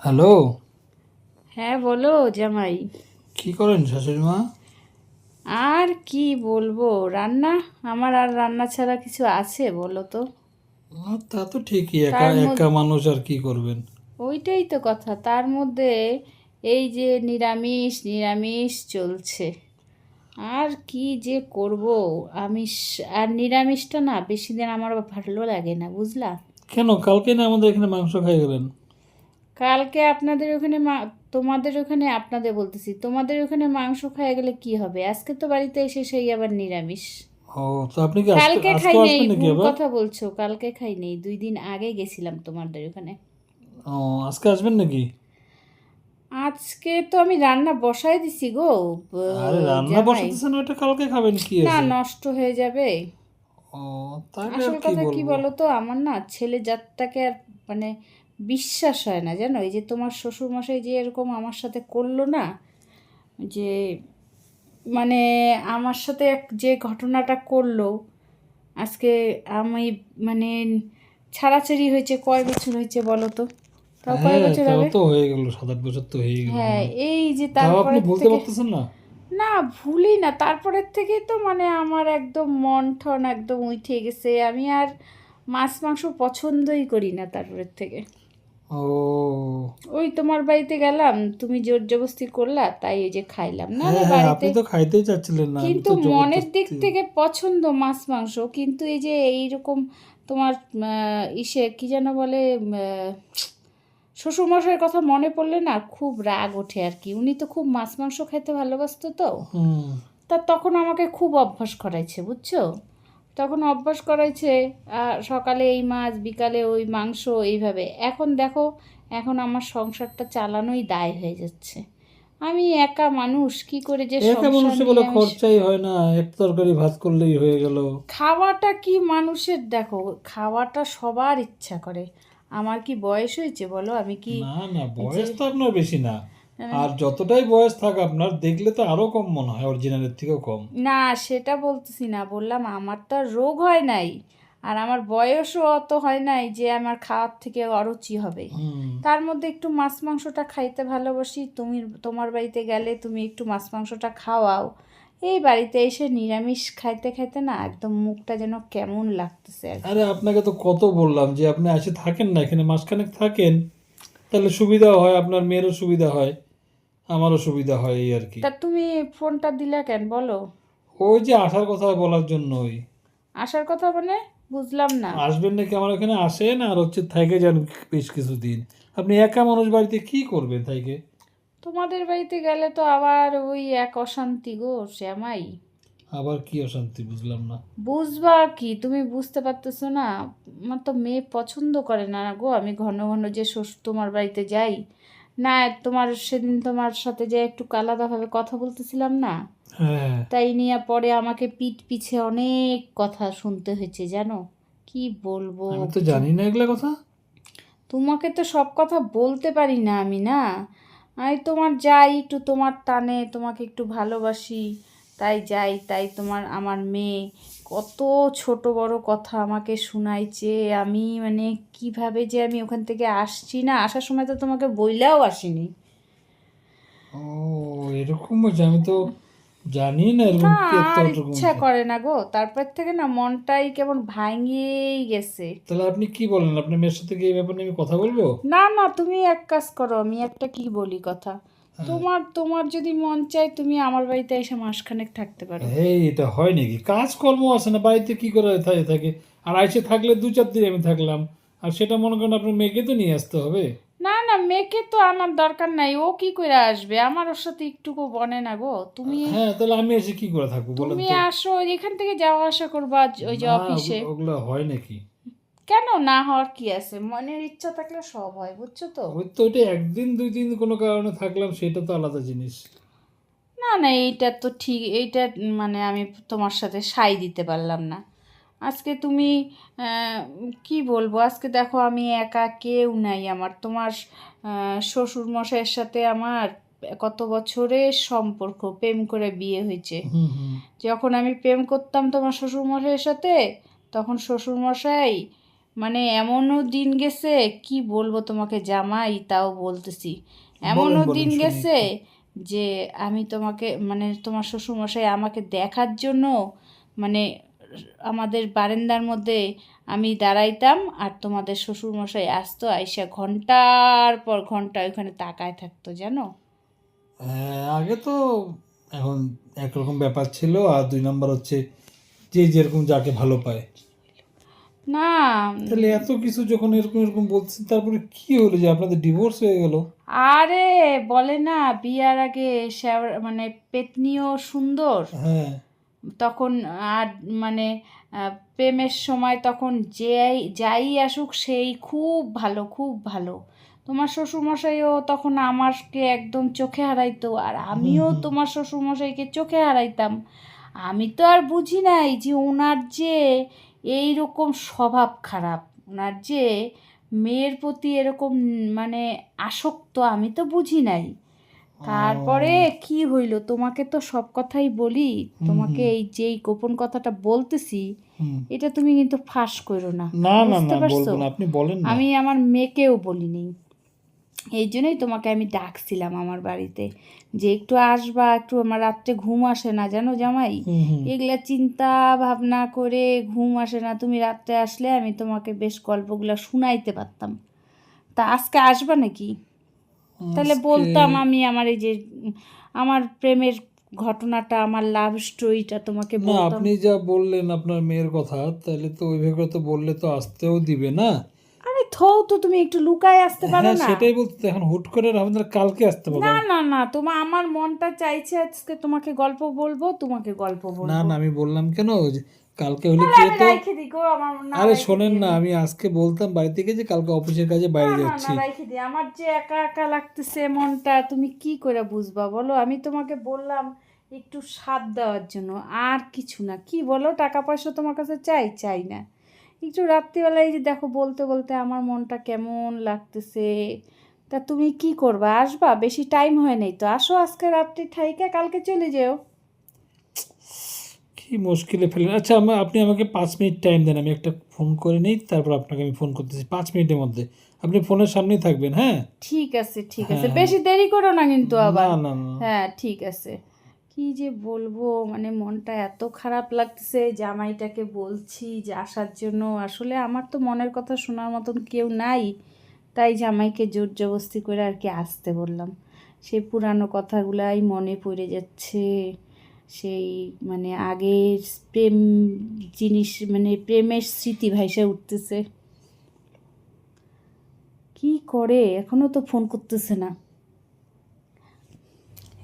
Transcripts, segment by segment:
Hello. হ্যাঁ বলো জামাই। কি করেন শাশুড়ি মা? আর কি বলবো, রান্না। আমার আর রান্না ছাড়া কিছু আছে বলো তো? তা তো ঠিকই, একা তার একা মধ্যে মানুষ আর কি করবেন। ওইটাই তো কথা, তার মধ্যে এই যে নিরামিষ নিরামিষ চলছে। আর কি যে করব, আমিষ আর নিরামিষটা না বেশি দিন আমার আবার ভালো লাগে না, বুঝলা? কেন, কালকে না আমাদের এখানে মাংস খাই গেলেন? কালকে আপনাদের ওখানে তোমাদের ওখানে, আপনাদের বলতেছি, তোমাদের ওখানে মাংস খাওয়া গেলে কি হবে? আজকে তো বাড়িতে এসে সেই আবার নিরামিষ। ও, তো আপনি কি আজকে কালকে খাই আজকেও নেই, আসবেন নাকি ভুল আবার? কথা বলছো, কালকে খাই নেই, 2 দিন আগে গেছিলাম তোমাদের ওখানে। ও, আজকে আসবেন নাকি? আজকে তো আমি রান্না বসাই দিছি গো, আরে রান্না জামাই। বসাতেছেন, ওটা কালকে খাবেন, কি না, আছে? নষ্ট হয়ে যাবে। ও, তাহলে আর আসল কি কথা কি বলবো। বলো তো, আমার না ছেলে জাতটাকে আর মানে বিশ্বাস হয় না, জানো? এই যে তোমার শ্বশুর মশাই যে এরকম আমার সাথে করলো না, যে মানে আমার সাথে যে ঘটনাটা করলো আজকে, আমি মানে ছাড়াছাড়ি হয়েছে কয় বছর হয়েছে বলো তো? তাও কয় হ্যাঁ, বছর তাও হবে? তো হয়ে গেল, 7-8 বছর তো হয়ে গেল মনে হ্যাঁ, হয়। এই যে তাও আপনি তারপরের বলতে থেকে, পারতেছেন না? না ভুলি না, তারপরের থেকেই তো মানে আমার একদম মন ঠন একদম উঠে গেছে। আমি আর মাছ মাংস পছন্দই করি না তারপরের থেকে। ও, ওই তোমার বাড়িতে গেলাম, তুমি জোর জবরদস্তি করলা, তাই এই যে খাইলাম, নাহলে হ্যাঁ হ্যাঁ, বাড়িতে। আপনি তো খাইতেই চাচ্ছিলেন না, আমি কিন্তু তো মনের দিক জবরদস্তি। থেকে পছন্দ মাছ মাংস, কিন্তু এই যে এইরকম তোমার ইসে কি যেন বলে, শ্বশুরমশাইয়ের কথা মনে পড়লে না খুব রাগ ওঠে আর কি। উনি তো খুব মাছ মাংস খাইতে ভালোবাসতো তো। হুম। তা তখন আমাকে খুব অভ্যাস করাইছে, বুঝছো? তখন অভ্যাস করাইছে, সকালে এই মাছ, বিকালে ওই মাংস, এইভাবে। এখন দেখো, এখন আমার সংসারটা চালানোই দায় হয়ে যাচ্ছে। আমি একা মানুষ, কি করে যে একা সংসার মানুষে বলে নিরামিষ। খরচাই হয় না, এক তরকারি ভাত করলেই হয়ে গেল। খাওয়াটা কি মানুষের, দেখো, খাওয়াটা সবার ইচ্ছা করে। আমার কি বয়স হয়েছে বলো? আমি কি না না, যে বয়স তো আপনার বেশি না। আহ, আর যতটাই বয়স থাক আপনার, দেখলে তো আরো কম মনে হয়, অরিজিনালের থেকেও কম। না সেটা বলতেছি না, বললাম আমার তো আর রোগ হয় নাই, আর আমার বয়সও অত হয় নাই যে আমার খাওয়ার থেকে অরুচি হবে। হুম। তার মধ্যে একটু মাছ মাংসটা খাইতে ভালোবাসি। তুমি তোমার বাড়িতে গেলে তুমি একটু মাছ মাংসটা খাওয়াও, এই বাড়িতে এসে নিরামিষ খাইতে খাইতে না একদম মুখটা যেন কেমন লাগতেছে আর কি। আরে আপনাকে তো কত বললাম যে আপনি এসে থাকেন না, এখানে মাসখানেক থাকেন, তাহলে সুবিধাও হয়, আপনার মেয়েরও সুবিধা হয়, আমারও সুবিধা হয়, এই আর কি। তা তুমি ফোনটা দিলা কেন বলো? ওই যে আসার কথা বলার জন্যই। আসার কথা মানে, বুঝলাম না। আসবেন নাকি আমার এখানে, আসেন আর হচ্ছে থেকে যান বেশ কিছুদিন। আপনি একা মানুষ, বাড়িতে কি করবেন থেকে? তোমাদের বাড়িতে গেলে তো আবার ওই এক অশান্তি গো শ্যামাই। আবার কি অশান্তি, বুঝলাম না। বুঝবা কি, তুমি বুঝতে পারতেছো না? আমার তো মেয়ে পছন্দ করে না গো, আমি ঘন ঘন যে তোমার বাড়িতে যাই না। তোমার সেদিন তোমার সাথে যে একটু আলাদাভাবে কথা বলতেছিলাম না, হ্যাঁ। তাই নিয়ে পরে আমাকে পিঠ পিছে অনেক কথা শুনতে হয়েছে, জানো? কি বলবো আমি তো কিছু। জানি না এগুলা কথা। তোমাকে তো সব কথা বলতে পারি না আমি, না। আমি তোমার যাই একটু তোমার টানে, তোমাকে একটু ভালোবাসি, তাই যাই, তাই তোমার আমার মেয়ে কত ছোট বড় কথা আমাকে শুনাইছে। আমি মানে কিভাবে যে আমি ওখান থেকে আসছি, না আসার সময় তো তোমাকে বইলাও আসিনি। ও, এরকম হয়েছে, আমি তো জানি না এরকম না, কি এত আর এরকম ইচ্ছা করে না গো, তারপর থেকে না মনটাই কেমন ভাঙিয়েই গেছে। তাহলে আপনি কি বলেন, আপনার মেয়ের সাথে কি এই ব্যাপারে নিয়ে আমি কথা বলবো? না না, তুমি এক কাজ করো, আমি একটা কি বলি কথা। হ্যাঁ। তোমার তোমার যদি মন চায় তুমি আমার বাড়িতে এসে মাসখানেক থাকতে পারো। এই, এটা হয় নাকি? কাজকর্ম আছে না, বাড়িতে কি করে থাকে থাকে? আর আইসে থাকলে 2-4 দিন আমি থাকলাম, আর সেটা মনে করেন আপনার মেয়েকে তো নিয়ে আসতে হবে। না না, মেয়েকে তো আনার দরকার নাই, ও কি করে আসবে? আমার ওর সাথে একটুকু বনে না গো। তুমি হ্যাঁ, তাহলে আমি এসে কি করে থাকবো বলেন তুমি তো? আসো এখান থেকে যাওয়া আসা করবা ওই যে না, অফিসে। ওগুলো হয় নাকি? কেন না হওয়ার কি আছে? মনের ইচ্ছা থাকলে সব হয়, বুঝছো তো? ওই তো, ওইটা 1 দিন 2 দিন কোনো কারণে থাকলাম, সেটা তো আলাদা জিনিস। না না, এইটা তো ঠিক, এইটা মানে আমি তোমার সাথে সাই দিতে পারলাম না। আজকে তুমি কি বলবো, আজকে দেখো আমি একা, কেউ নাই আমার। তোমার শ্বশুর মশাইয়ের সাথে আমার কত বছরের সম্পর্ক, প্রেম করে বিয়ে হয়েছে। হুম হুম। যখন আমি প্রেম করতাম তোমার শ্বশুর মশাইয়ের সাথে, তখন শ্বশুর মশাই মানে এমনও দিন গেছে, কি বলবো তোমাকে জামাই, তাও বলতেছি, এমনও বলেন দিন শুনি গেছে একটু। যে আমি তোমাকে মানে তোমার শ্বশুরমশাই আমাকে দেখার জন্য মানে আমাদের বারান্দার মধ্যে আমি দাঁড়াইতাম, আর তোমাদের শ্বশুরমশাই আসতো, আইসা ঘন্টার পর ঘন্টা ওইখানে তাকায় থাকতো, জানো। হ্যাঁ, আগে তো এখন একরকম ব্যাপার ছিল, আর 2 নম্বর হচ্ছে যে যেরকম যাকে ভালো পায়। না, তাহলে এত কিছু যখন এরকম এরকম বলছেন, তারপরে কি হলো যে আপনাদের ডিভোর্স হয়ে গেল? আরে বলে না বিয়ার আগে মানে পেতনিও সুন্দর, হ্যাঁ। তখন আর মানে প্রেমের সময় তখন যাই আসুক সেই খুব ভালো, খুব ভালো। তোমার শ্বশুরমশাইও তখন আমাকে একদম চোখে হারাইতো, আর হুম আমিও হুম তোমার শ্বশুরমশাইকে চোখে হারাইতাম। আমি তো আর বুঝি নাই যে ওনার যে এই রকম স্বভাব খারাপ, ওনার যে মেয়ের প্রতি এরকম মানে আসক্ত, আমি তো বুঝি নাই। তারপরে ও, কি হইল তোমাকে তো সব কথাই বলি, হুম তোমাকে হুম এই যেই গোপন কথাটা বলতেছি, হুম। এটা তুমি কিন্তু ফাঁস করো না, না না বুঝতে না, পারছো। বলবো না, আপনি বলেন না। আমি আমার মেয়েকেও বলিনি, এই জন্যই তোমাকে আমি ডাকছিলাম আমার বাড়িতে, যে একটু আসবা, একটু আমার রাত্রে ঘুম আসে না জানো জামাই, হুম হুম। এগুলা চিন্তা ভাবনা করে ঘুম আসে না, তুমি রাত্রে আসলে আমি তোমাকে বেশ গল্পগুলা শুনাইতে পারতাম। তা আজকে আসবা নাকি? তাহলে আজকে বলতাম আমি আমার এই যে আমার প্রেমের ঘটনাটা, আমার লাভ স্টোরিটা তোমাকে না, বলতাম। আপনি যা বললেন আপনার মেয়ের কথা, তাহলে তো ওইভাবে তো বললে তো আসতেও দিবে না। আরে থৌ, তো তুমি একটু লুকায় আসতে পারো হ্যাঁ, না? সেটাই বলতে তো, এখন হুট করে আপনারা কালকে আসতে না পারবো। না না, আমার মনটা চাইছে আজকে তোমাকে গল্প বলবো, তোমাকে গল্প না বলবো। না, আমি বললাম কেন যে কালকে হলে তাহলে কি আমি হতো। রাইখে দিই গো, আমার না আরে রাইখে শোনেন দিই না, আমি। আমি আজকে বলতাম বাড়ি থেকে যে কালকে অফিসের কাজে না বাইরে না না, যাচ্ছি। রাইখে দিই, আমার যে একা একা লাগতেছে মনটা, তুমি কি করে বুঝবা বলো। আমি তোমাকে বললাম একটু সাথ দেওয়ার জন্য, আর কিছু না। কি বলো, টাকা পয়সা তোমার কাছে চাই? চাই না। একটু রাত্রিবেলায় যে দেখো বলতে বলতে আমার মনটা কেমন লাগতেছে। তা তুমি কি করবা, আসবা? বেশি টাইম হয় নাই তো, আসো আজকে রাত্রি থাইকা কালকে চলে যেও। কি মুশকিলে ফেলেন। আচ্ছা, আপনি আমাকে 5 মিনিট টাইম দেন, আমি একটা ফোন করে নিই, তারপর আপনাকে আমি ফোন করতেছি 5 মিনিটের মধ্যে। আপনি ফোনের সামনেই থাকবেন, হ্যাঁ? ঠিক আছে, ঠিক আছে, হ্যাঁ হ্যাঁ। বেশি দেরি করো না কিন্তু না আবার। না না। হ্যাঁ ঠিক আছে। কি যে বলবো, মানে মনটা এত খারাপ লাগতেছে, জামাইটাকে বলছি যে আসার জন্য, আসলে আমার তো মনের কথা শোনার মতন কেউ নাই, তাই জামাইকে জোর জবরদস্তি করে আর কি আসতে বললাম। সেই পুরানো কথাগুলাই মনে পড়ে যাচ্ছে, সেই মানে আগের প্রেম জিনিস, মানে প্রেমের স্মৃতি ভাইসা উঠতেছে। কি করে, এখনো তো ফোন করতেছে না।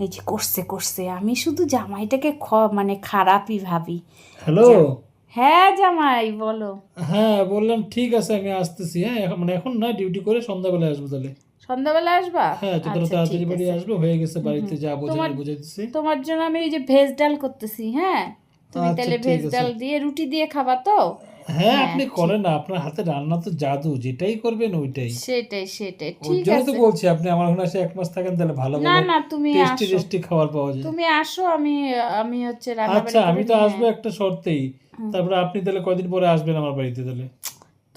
এই যে করছে করছে, আমি শুধু জামাইটাকে মানে খারাপই ভাবি। হ্যালো। হ্যাঁ জামাই বলো। হ্যাঁ, বললাম ঠিক আছে, আমি আসতেছি। হ্যাঁ, মানে এখন না, ডিউটি করে সন্ধ্যাবেলায় আসবো তাহলে। সন্ধ্যাবেলা আসবা? হ্যাঁ, যতটা আচ্ছা ঠিক তাড়াতাড়ি বাড়ি আছে। আসবো, হয়ে গেছে হুম বাড়িতে হুম। যা তোমার বোঝানোর বুঝাই দিচ্ছি। তোমার জন্য আমি ওই যে ভেজ ডাল করতেছি, হ্যাঁ। তুমি আচ্ছা তাহলে ঠিক ভেজ আছে। ডাল দিয়ে রুটি দিয়ে খাবা তো? হ্যাঁ, হ্যাঁ আপনি ঠিক, করেন না, আপনার হাতে রান্না তো জাদু, যেটাই করবেন ওইটাই। সেটাই সেটাই, ওর ঠিক জন্যই তো আছে। বলছি, আপনি আমার ওখানে এসে 1 মাস থাকেন, তাহলে ভালো না ভালো না, তুমি টেস্টি আসো, টেস্টি খাবার পাওয়া যায়। তুমি আসো, আমি আমি হচ্ছে রান্নাবাড়ি আচ্ছা, করে আমি তো নিয়ে। আসবো একটা শর্তেই। হুম। তারপরে আপনি তাহলে কয়দিন পরে আসবেন আমার বাড়িতে তাহলে?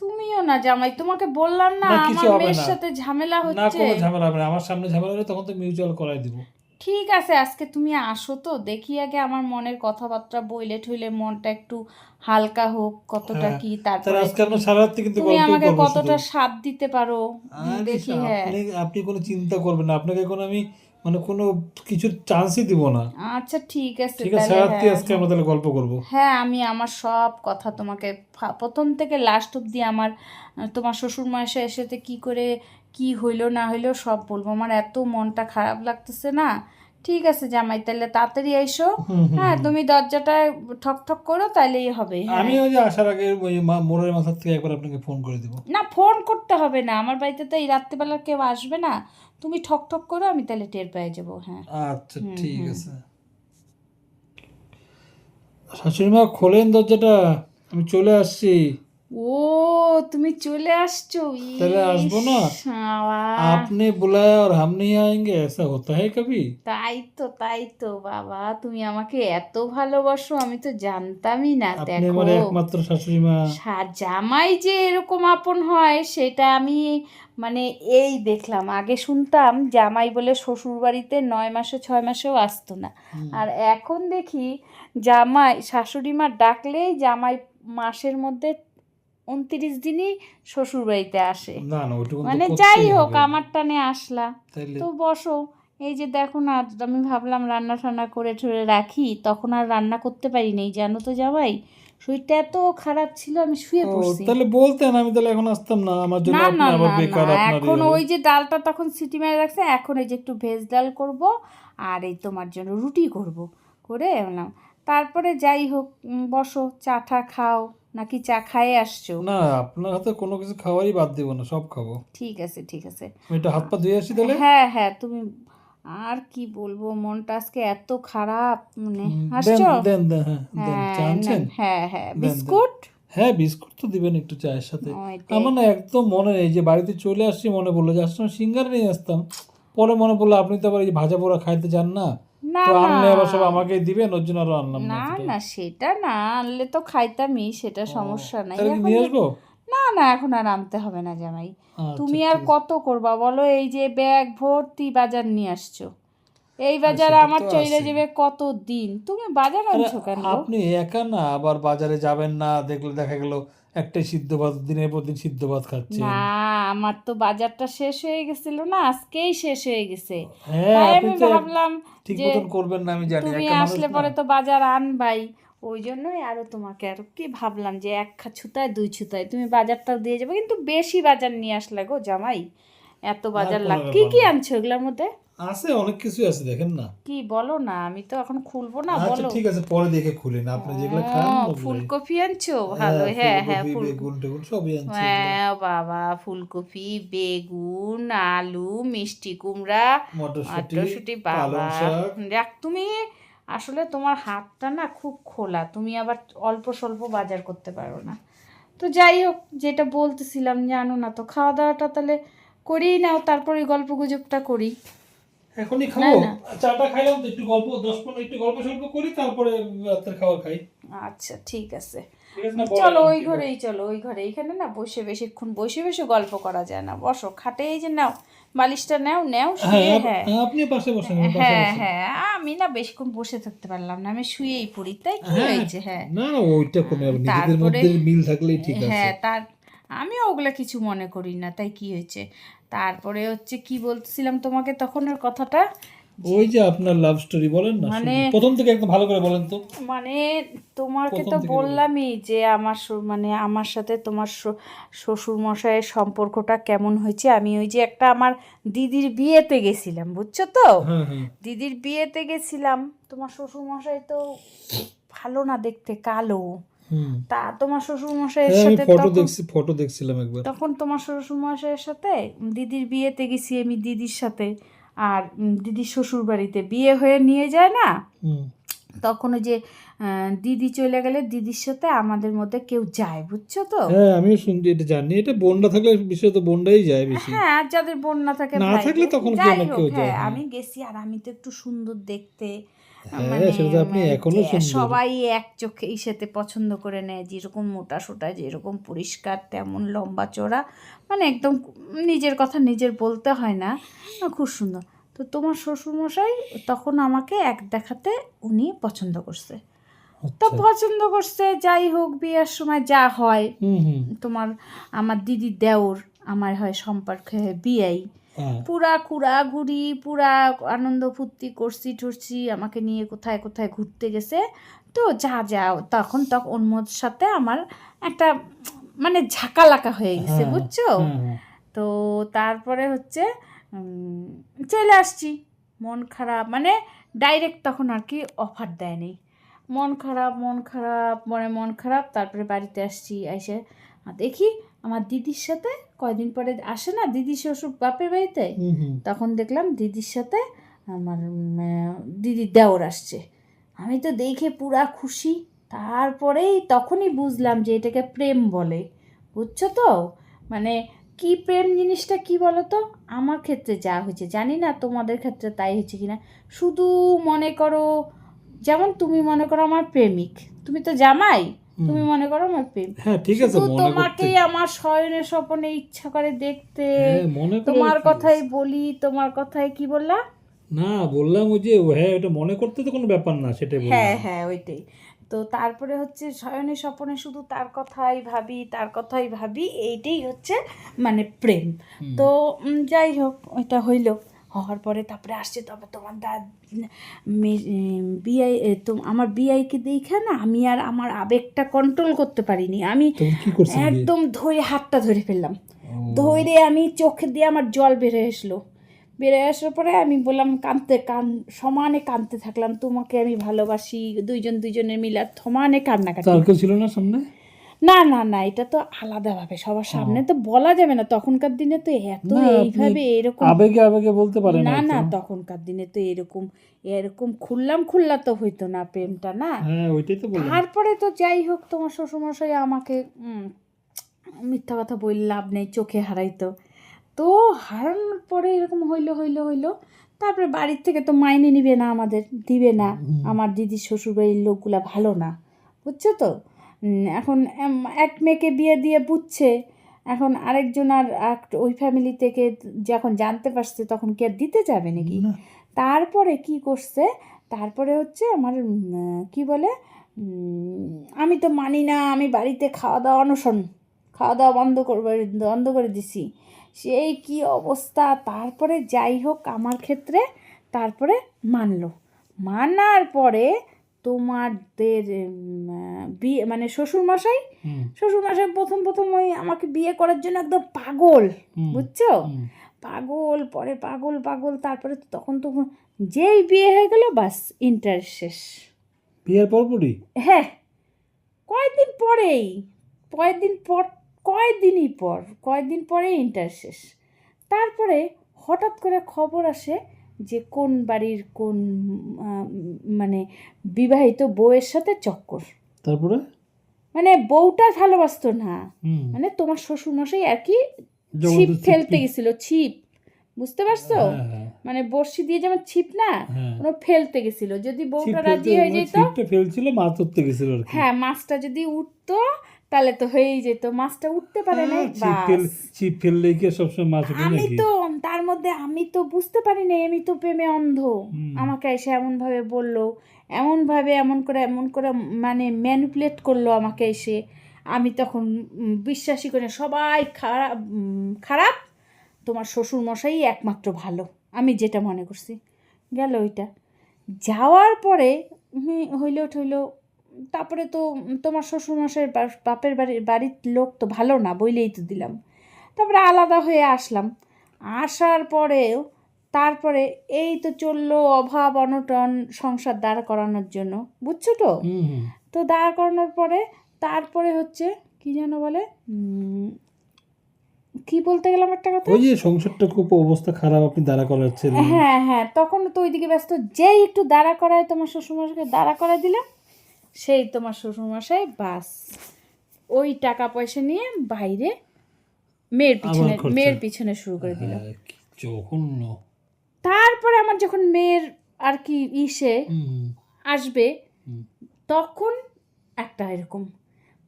তুমিও না জামাই, তোমাকে বললাম না না, কিছু আমার হবে মেয়ের না। সাথে ঝামেলা না, হচ্ছে। কোনো ঝামেলা হবে না, আমার সামনে ঝামেলা হলে তখন তো মিউচুয়াল করাই দিব। ঠিক আছে, আজকে তুমি আসো তো, দেখি আগে আমার মনের কথাবার্তা বইলে ঠইলে মনটা একটু হালকা হোক কতটা হ্যাঁ, কি, তাহলে তারপরে আজকে তুমি আপনার সারা রাত্রি কিন্তু তুমি গল্পই আমাকে করবো শুধু। কতটা সাথ দিতে পারো। আরে দেখি, হ্যাঁ। আপনি আপনি কোনো চিন্তা করবেন না, আপনাকে কোনো আমি মানে কোনো কিছুর চান্সই দিব না। আচ্ছা ঠিক আছে ঠিক আছে, তাহলে, সারা রাত্রি হ্যাঁ আজকে হ্যাঁ। আমরা তাহলে গল্প করব। হ্যাঁ আমি আমার সব কথা তোমাকে প্রথম থেকে লাস্ট অবধি আমার তোমার শ্বশুর মশাইয়ের সাথে কী করে কি হইলো না হইলো সব বলবো। আমার এত মনটা খারাপ লাগতেছে না। ঠিক আছে জামাই, তাহলে তাড়াতাড়ি এসো। হুম হুম হ্যাঁ হুম। তুমি দরজাটায় ঠক ঠক করো, তাইলেই হবে, আমি হ্যাঁ। ওই যে আসার আগে ওই মোড়ের মাথার থেকে একবার আপনাকে ফোন করে দিব। না ফোন করতে হবে না, আমার বাড়িতে তো এই রাত্রিবেলা কেউ আসবে না। তুমি ঠক ঠক করো, আমি তাহলে টের পেয়ে যাবো, হ্যাঁ। আচ্ছা হুম ঠিক হুম। আছে। শাশুড়ি মা, খোলেন দরজাটা, আমি চলে আসছি। ও, তুমি চলে আসছো? তাহলে আসবো না? ইস, বাবা। आपने बुलाया और हम नहीं आएंगे, ऐसा होता है कभी? তাই তো বাবা, তুমি আমাকে এত ভালোবাসো আমি তো জানতামই না। আপনি দেখো, আমার একমাত্র শাশুড়ি মা। জামাই যে এরকম আপন হয় সেটা আমি মানে এই দেখলাম। আগে শুনতাম জামাই বলে শ্বশুর বাড়িতে 9 মাসে 6 মাসেও আসতো না, হুম। আর এখন দেখি জামাই শাশুড়ি মা ডাকলেই জামাই মাসের মধ্যে 29 দিনই শ্বশুর বাড়িতে আসে। না না, ওইটুকু তো মানে যাই করতেই হোক, হবে। আমার টানে আসলা। তাইলে তো বসো। এই যে দেখো না, আমি ভাবলাম রান্না টান্না করে ঠরে রাখি, তখন আর রান্না করতে পারি নাই জানো তো জামাই, শরীরটা এত খারাপ ছিল আমি শুয়ে ও, পড়ছি। তাহলে বলতেন, আমি তাহলে এখন আসতাম না, আমার জন্য না আপনি না আবার না না, বেকার আপনার এখন হবে। ওই যে ডালটা তখন সিটি মেরে রাখছে, এখন এই যে একটু ভেজ ডাল করব, আর এই তোমার জন্য রুটি করব, করে এলাম। তারপরে যাই হোক, বসো, চা টা খাও, নাকি চা খায়ে আসছো? না, আপনার হাতে কোনো কিছু খাওয়ারই বাদ দিব না, সব খাবো। ঠিক আছে ঠিক আছে। আমি একটু হাত পা ধুয়ে আসি তাহলে। হ্যাঁ হ্যাঁ, তুমি আর কি বলবো, মনটা আজকে এত খারাপ, মানে দেন আসছো? দেন দেন, হ্যাঁ দেন, চা হ্যাঁ আনছেন? হ্যাঁ হ্যাঁ, দেন দেন। বিস্কুট। হ্যাঁ, বিস্কুট তো দিবেন একটু চায়ের সাথে। ওইটাই। আমার না একদম মনে নেই, যে বাড়িতে চলে আসছি মনে পড়লো যে আসলে সিঙ্গারা নিয়ে আসতাম, পরে মনে পড়লো আপনি তো আবার এই যে ভাজা পোড়া খাইতে চান না, না তো না আনলে আবার সব আমাকেই দিবেন, ওর জন্য আরো আনলাম না না এতটা। না, সেটা না আনলে তো খাইতামই, সেটা ও, সমস্যা নাই তাহলে কি এখন নিয়ে যে। আসবো? না না, এখন আর আনতে হবে না জামাই। আচ্ছা তুমি ঠিক আর আছে। কত করবা বলো, এই যে ব্যাগ ভর্তি বাজার নিয়ে আসছো, এই আর বাজার সেটা আমার তো চলে আছেই। যাবে কত দিন, তুমি বাজার আরে, আনছো কেন গো? আপনি একা না, আবার বাজারে যাবেন না, দেখলে দেখা গেল একটাই সিদ্ধ ভাত, দিনের পর দিন সিদ্ধ ভাত না, খাচ্ছেন। আমার তো বাজারটা শেষ হয়ে গেছিল না, আজকেই শেষ হয়ে গেছে। হ্যাঁ, তাই আপনি আমি তো ভাবলাম ঠিক যে মতন করবেন না, আমি জানি, তুমি একা মানুষ আসলে না। পরে তো বাজার আনবাই, ওই জন্যই আরো তোমাকে আরো কি ভাবলাম যে এক ছুতায় দুই ছুতায় তুমি বাজারটাও দিয়ে যাবে, কিন্তু বেশি বাজার নিয়ে আসলে গো জামাই, এত আর বাজার কোনো লাগ, কি ব্যাপার কি না, আনছো এগুলোর মধ্যে? আছে অনেক কিছু আছে, দেখেন না। কি বলো না, আমি তো এখন খুলবো না, আচ্ছা বলো। ঠিক আছে, পরে দেখে খুলেন, আপনি যেগুলো খান ও, ওগুলাই। ফুলকপি আনছো, ভালো। হ্যাঁ, হ্যাঁ হ্যাঁ, ফুলকপি বেগুন টেগুন সবই আনছি এগুলো। হ্যাঁ বাবা, ফুলকপি, বেগুন, আলু, মিষ্টি কুমড়া, মটরশুঁটি, মটরশুঁটি, বাবা। পালং শাক। দেখ তুমি, আসলে তোমার হাতটা না খুব খোলা, তুমি আবার অল্প স্বল্প বাজার করতে পারো না। তো যাই হোক, যেটা বলতেছিলাম, জানো না তো, খাওয়া দাওয়াটা তাহলে করিই নাও, তারপরে গল্প গুজবটা করি। এখনই না খাবো? না, চাটা খাইলাম তো, একটু গল্প 10-15 একটু গল্প সল্প করি, তারপরে রাতের খাবার খাই। আচ্ছা ঠিক আছে। ঠিক আছে না, বলেন চলো এখন ওই কি ঘরেই, করবো? চলো ওই ঘরে, এখানে না বসে বেশিক্ষণ বসে বসে গল্প করা যায় না, বসো খাটে, এই যে নাও, বালিশটা নাও নাও, হ্যাঁ, শুয়ে। হ্যাঁ হ্যাঁ, আপনি পাশে বসেন, আমার পাশে হ্যাঁ বসেন। হ্যাঁ, আমি না বেশিক্ষণ বসে থাকতে পারলাম না, আমি শুয়েই পড়ি, তাই কি হ্যাঁ, হয়েছে? হ্যাঁ। না না, ওইটা কোনো ব্যাপার, নিজেদের তারপরে মধ্যে মিল থাকলেই ঠিক আছে। হ্যাঁ, আমিও ওগুলা কিছু মনে করি না, তাই কি হয়েছে? তারপরে হচ্ছে কি বলতেছিলাম তোমাকে তখনের কথাটা, ওই যে আপনার লাভ স্টোরি বলেন না, মানে শুনি, প্রথম থেকে একদম ভালো করে বলেন তো। মানে তোমাকে প্রথম তো থেকে বলেন। বললামই যে আমার মানে আমার সাথে তোমার শ্বশুর মশাইয়ের সম্পর্কটা কেমন হয়েছে। আমি ওই যে একটা আমার দিদির বিয়েতে গেছিলাম, বুঝছো তো, হ্যাঁ হ্যাঁ। দিদির বিয়েতে গেছিলাম, তোমার শ্বশুর মশাই তো ভালো না, দেখতে কালো। হুম। তা তোমার শ্বশুর মশাইয়ের হ্যাঁ, আমি সাথে ফটো দেখছিলাম একবার। তখন তোমার শ্বশুর মশাইয়ের সাথে দিদির বিয়েতে গেছি আমি দিদির সাথে, আর দিদির শ্বশুর বাড়িতে বিয়ে হয়ে নিয়ে যায় না, হুম। তখন ওই যে দিদি চলে গেলে দিদির সাথে আমাদের মধ্যে কেউ যায়, বুঝছো তো। হ্যাঁ, আমিও শুনছি, এটা জানি, এটা বোনরা থাকলে বিশেষত বোনরাই যায় বেশি। হ্যাঁ, আর যাদের বোন না থাকে না ভাই থাকলে তখন কেউ যাই না হোক, কেউ যায়, হ্যাঁ হ্যাঁ। আমি গেছি, আর আমি তো একটু সুন্দর দেখতে, হ্যাঁ, মানে সেটা তো আপনি এখনো সুন্দর। সবাই এক চোখে সাথে পছন্দ করে নেয়, যেরকম মোটা সোটা, যেরকম পরিষ্কার, তেমন লম্বা চওড়া, মানে একদম নিজের কথা নিজের বলতে হয় না, খুব সুন্দর। তো তোমার শ্বশুরমশাই তখন আমাকে এক দেখাতে উনি পছন্দ করছে, তো আচ্ছা। পছন্দ করছে, যাই হোক, বিয়ের সময় যা হয়, হুম হুম। তোমার আমার দিদির দেওর আমার হয় সম্পর্কে বিয়েই, হ্যাঁ। পুরা ঘুরাঘুরি, পুরা আনন্দ ফুর্তি করছি টরছি, আমাকে নিয়ে কোথায় কোথায় ঘুরতে গেছে। তো যা যা তখন ওর সাথে আমার একটা মানে ঝাঁকালাকা হয়ে গেছে, হ্যাঁ বুঝছো। হ্যাঁ হ্যাঁ। তো তারপরে হচ্ছে চলে আসছি, মন খারাপ, মানে ডাইরেক্ট তখন আর কি অফার দেয়নি, মন খারাপ মন খারাপ, মন খারাপ, তারপরে বাড়িতে আসছি, এসে দেখি আমার দিদির সাথে, কয়দিন পরে আসে না দিদি শ্বশুর বাপের বাড়িতে, হুম হুম। তখন দেখলাম দিদির সাথে আমার দিদির দেওর আসছে, আমি তো দেখে পুরা খুশি। তারপরেই তখনই বুঝলাম যে এটাকে প্রেম বলে। বুঝছো তো? মানে কি প্রেম জিনিসটা কি বলো তো? আমার ক্ষেত্রে যা হয়েছে, জানি না তোমাদের ক্ষেত্রে তাই হয়েছে কিনা। শুধু মনে করো, যেমন তুমি মনে করো আমার প্রেমিক, তুমি তো জামাই, তুমি মনে করো আমার প্রেম, হ্যাঁ ঠিক আছে, শুধু মনে করতে তোমাকেই আমার শয়নে স্বপনে ইচ্ছা করে দেখতে, হ্যাঁ মনে করে তোমার কি কথাই আছে? বলি, তোমার কথাই কি বললা? না বললাম ওই যে হ্যাঁ, এটা মনে করতে তো কোনো ব্যাপার না, সেটাই হ্যাঁ বললাম। হ্যাঁ, ওইটাই। তো তারপরে হচ্ছে শয়নে স্বপনে শুধু তার কথাই ভাবি, তার কথাই ভাবি, এইটাই হচ্ছে মানে প্রেম। হুম। তো যাই হোক, ওইটা হইলো। হওয়ার পরে তারপরে আসছে, তবে তোমার বিআই, তো আমার বিআইকে দেখে না আমি আর আমার আবেগটা কন্ট্রোল করতে পারিনি। আমি তখন কি করছেন বিয়ে? একদম ধরে হাতটা ধরে ফেললাম, ও, ধরে আমি চোখে দিয়ে আমার জল বেড়ে আসলো। বেড়ে আসার পরে আমি বললাম, সমানে কাঁদতে থাকলাম, তোমাকে আমি ভালোবাসি, দুইজনের মিলে সমানে কান্নাকাটি। তার কেউ ছিল না সামনে? না না না, এটা তো আলাদাভাবে, সবার সামনে তো বলা যাবে না, তখনকার দিনে তো এত না আপনি এইভাবে এরকম, আবেগে আবেগে বলতে পারেন না হয়তো। না, তখনকার দিনে তো এরকম এরকম খুল্লা তো হইতো না প্রেমটা, না। হ্যাঁ ওইটাই তো বললাম। তারপরে তো যাই হোক, তোমার শ্বশুরমশাই আমাকে মিথ্যা কথা বললে লাভ নেই, চোখে হারাইতো। তো হারানোর পরে এরকম হইলো। তারপরে বাড়ির থেকে তো মাইনে নিবে না, আমাদের দিবে না। আমার দিদির শ্বশুরবাড়ির লোকগুলা ভালো না, বুঝছো তো? এখন এক মেয়েকে বিয়ে দিয়ে বুঝছে, এখন আরেকজন ওই ফ্যামিলি থেকে যখন জানতে পারছে, তখন কি আর দিতে যাবে নাকি? না। তারপরে কি করছে, তারপরে হচ্ছে আমার কি বলে, আমি তো মানি না, আমি বাড়িতে খাওয়া দাওয়া বন্ধ করে দিছি। সেই কি অবস্থা! তারপরে যাই হোক আমার ক্ষেত্রে, তারপরে মানার পরে তোমাদের বিয়ে মানে শ্বশুরমশাই প্রথম ওই আমাকে বিয়ে করার জন্য একদম পাগল, বুঝছো? পাগল, তারপরে তো তখন যেই বিয়ে হয়ে গেল, বাস ইন্টারেস্ট শেষ। বিয়ের পরপরই? হ্যাঁ, কয়েকদিন পরেই, কয়েকদিন পর কয়েকদিন পরে ইন্টারেস্ট শেষ। তারপরে হঠাৎ করে খবর আসে যে কোন বাড়ির কোন মানে বিবাহিত বউয়ের সাথে চক্কর। তারপরে? মানে বউটা ভালোবাসতো না, মানে তোমার শ্বশুরমশাই আর কি ছিপ ফেলতে গেছিল, ছিপ, বুঝতে পারছো? মানে বড়শি দিয়ে যেমন ছিপ না, ওরা ফেলতে গেছিল, যদি বউটা রাজি হয়ে যেত, ছিপটা ফেলছিল, মাছ ধরতে গেছিল আর কি। হ্যাঁ, মাছটা যদি উঠতো তাহলে তো হয়েই যেত, মাছটা উঠতে পারে নাই, বাস। ছিপ ফেললেই কি সবসময় মাছ ওঠে আমি নাকি? তো তার মধ্যে আমি তো বুঝতে পারি না, আমি তো প্রেমে অন্ধ। আমাকে এসে এমনভাবে বললো, এমন করে মানে ম্যানিপুলেট করলো আমাকে এসে। আমি তখন বিশ্বাসই করি না, সবাই খারাপ, তোমার শ্বশুরমশাই একমাত্র ভালো, আমি যেটা মনে করছি। গেল ওইটা, যাওয়ার পরে হইলো। তারপরে তো তোমার শ্বশুরমশাইয়ের বাপের বাড়ির লোক তো ভালো না, বইলেই তো দিলাম। তারপরে আলাদা হয়ে আসলাম। আসার পরেও তারপরে এই তো চললো অভাব অনটন সংসার দাঁড় করানোর জন্য, বুঝছো তো? তো দাঁড় করানোর পরে তারপরে হচ্ছে কি যেন বলে, কি বলতে গেলাম একটা কথা, ওই যে সংসারটা খুব অবস্থা খারাপ, আপনি দাঁড়া করাচ্ছেন। হ্যাঁ, তখন তো ওইদিকে ব্যস্ত, যেই একটু দাঁড়া করায় তোমার শ্বশুরমশাইকে দাঁড়া করায় দিলাম, সেই তোমার শ্বশুরমশাই বাস ওই টাকা পয়সা নিয়ে বাইরে মেয়ের পিছনে শুরু করে দিল। জঘন্য। তারপরে আমার যখন মেয়ের আর কি আসবে, তখন একটা এরকম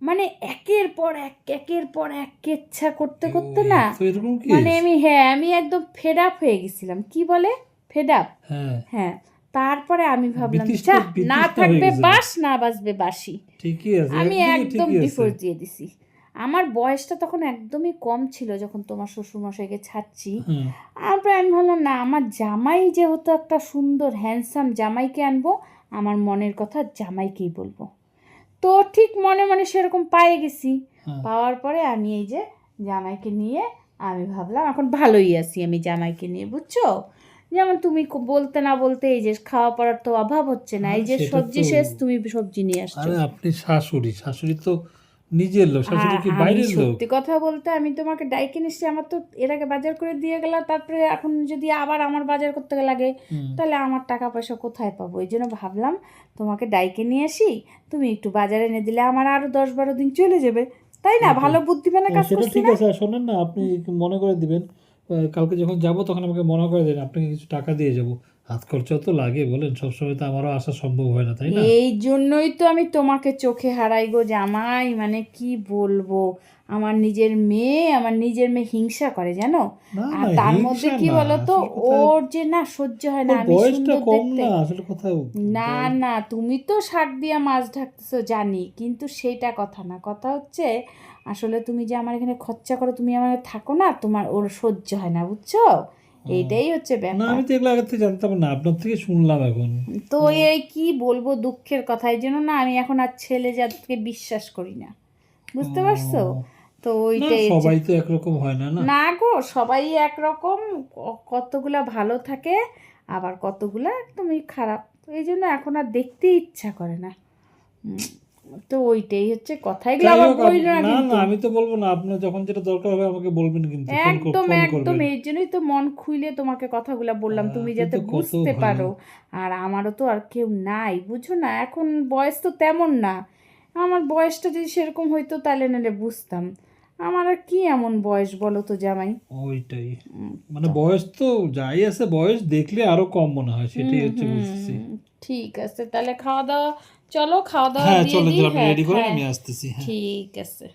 মানে একের পর এক কেচ্ছা করতে করতে না, মানে আমি একদম ফেড আপ হয়ে গেছিলাম, কি বলে ফেড আপ, হ্যাঁ। তারপরে আমি ভাবলাম, না থাকবে বাস, না বাজবে বাসি, ঠিকই আছে, আমি একদম ডিভোর্স দিয়ে দিছি। আমার বয়সটা তখন একদমই কম ছিল যখন তোমার শ্বশুরমশাইকে ছাড়ছি। তারপরে আমি ভাবলাম, না, আমার জামাই যেহেতু একটা সুন্দর হ্যান্ডসাম জামাইকে আনবো, আমার মনের কথা জামাইকেই বলবো। তো ঠিক মনে মনে সেরকম পায়ে গেছি। পাওয়ার পরে আমি এই যে জামাইকে নিয়ে আমি ভাবলাম এখন ভালোই আছি আমি জামাইকে নিয়ে, বুঝছো? যেমন তুমি বলতে না বলতে এই যে খাওয়া পড়ার তো অভাব হচ্ছে না, এই যে সবজি শেষ, তুমি সবজি নিয়ে আসছো। আপনি শাশুড়ি তো নিজের লোক, শাশুড়ি কি বাইরের লোক? সত্যি কথা বলতে আমি তোমাকে ডাইকে নিচ্ছি, আমার তো এর আগে বাজার করে দিয়ে গেলাম, তারপরে এখন যদি আবার আমার বাজার করতে লাগে, তাহলে আমার টাকা পয়সা কোথায় পাবো? এই জন্য ভাবলাম তোমাকে ডাইকে নিয়ে আসি, তুমি একটু বাজারে এনে দিলে আমার আরও 10-12 দিন চলে যাবে, তাই না? ভালো বুদ্ধিমানের কাজ সেটা করছি ঠিক না? আছে। আর শোনেন না, আপনি একটু মনে করে দিবেন, কালকে যখন যাব তখন আমাকে মনে করে দেন, আপনাকে কিছু টাকা দিয়ে যাব। হাত খরচাও তো লাগে বলেন, সবসময় তো আমারও আসা সম্ভব হয় না, তাই না? এই জন্যই তো আমি তোমাকে চোখে হারাই গো জামাই, মানে কি বলবো, আমার নিজের মেয়ে হিংসা করে জানো। না আর না, তার মধ্যে হিংসা কি না, বলো তো, আসলে কথা ওর যে না সহ্য হয় না ওর আমি বয়সটা সুন্দর কম দেখতে। না, আসলে কথা না বয়স। না, তুমি তো শাক দিয়া মাছ ঢাকতেছো জানি, কিন্তু সেইটা কথা না, কথা হচ্ছে আসলে তুমি যে আমার এখানে খরচা করো, তুমি আমার থাকো না, তোমার ওর সহ্য হয় না, বুঝছো? এইটাই হচ্ছে না, ব্যাপার। আমি তো এগুলো আগে থেকে জানতাম না, আপনার থেকে শুনলাম এখন। তো এই কি বলবো, দুঃখের কথা, এই জন্য না আমি এখন আর ছেলে জাতকে বিশ্বাস করি না, বুঝতে পারছো? ও, তো না ওইটাই হচ্ছে। সবাই তো একরকম হয় না, না। না গো, সবাই একরকম, কতগুলা ভালো থাকে, আবার কতগুলা একদমই খারাপ, তো এই জন্য এখন আর দেখতে ইচ্ছা করে না। উম, তো ওইটাই হচ্ছে কথা, এগুলো যাই আবার হোক, বইল না না কিন্তু। না, আমি তো বলবো না, আপনার যখন যেটা দরকার হবে আমাকে বলবেন, কিন্তু একদম ফোন একদম, করবেন। এই জন্যই তো মন খুলে তোমাকে কথাগুলো বললাম, তুমি আপনি যাতে তো কত বুঝতে ভালো। পারো। আর আমারও তো আর কেউ নাই, বুঝো না, এখন বয়স তো তেমন না। আমার বয়সটা যদি সেরকম হইতো তাহলে নাহলে বুঝতাম। আমার আর কি এমন বয়স বলো তো জামাই। ওইটাই, উম, মানে তো বয়স তো যাই আছে, বয়স দেখলে আরো কম মনে হয়, সেটাই হচ্ছে বুঝতেছি। ঠিক আছে, তাহলে খাওয়া দাওয়া, চলো খাওয়া দাওয়া হ্যাঁ দিয়ে চলেন, দিই, চলেন, আপনি হ্যাঁ রেডি করেন, হ্যাঁ, আমি আসতেছি, হ্যাঁ। ঠিক আছে।